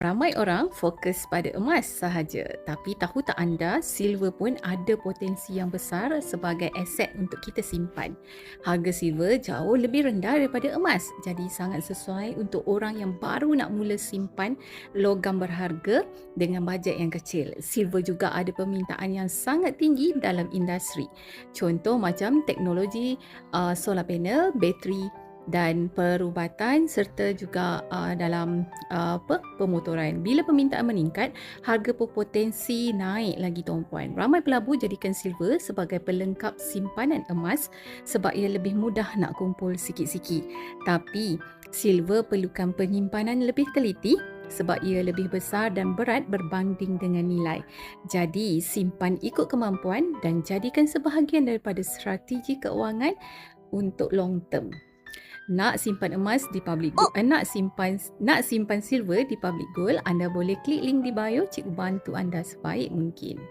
Ramai orang fokus pada emas sahaja, tapi tahu tak anda, silver pun ada potensi yang besar sebagai aset untuk kita simpan. Harga silver jauh lebih rendah daripada emas, jadi sangat sesuai untuk orang yang baru nak mula simpan logam berharga dengan bajet yang kecil. Silver juga ada permintaan yang sangat tinggi dalam industri. Contoh macam teknologi solar panel, bateri dan perubatan serta juga dalam pemotoran. Bila permintaan meningkat, harga berpotensi naik lagi tuan-puan. Ramai pelabur jadikan silver sebagai pelengkap simpanan emas sebab ia lebih mudah nak kumpul sikit-sikit. Tapi silver perlukan penyimpanan lebih teliti sebab ia lebih besar dan berat berbanding dengan nilai. Jadi, simpan ikut kemampuan dan jadikan sebahagian daripada strategi keuangan untuk long term. Nak simpan emas di public gold, nak simpan silver di public gold, anda boleh klik link di bio, cikgu bantu anda sebaik mungkin.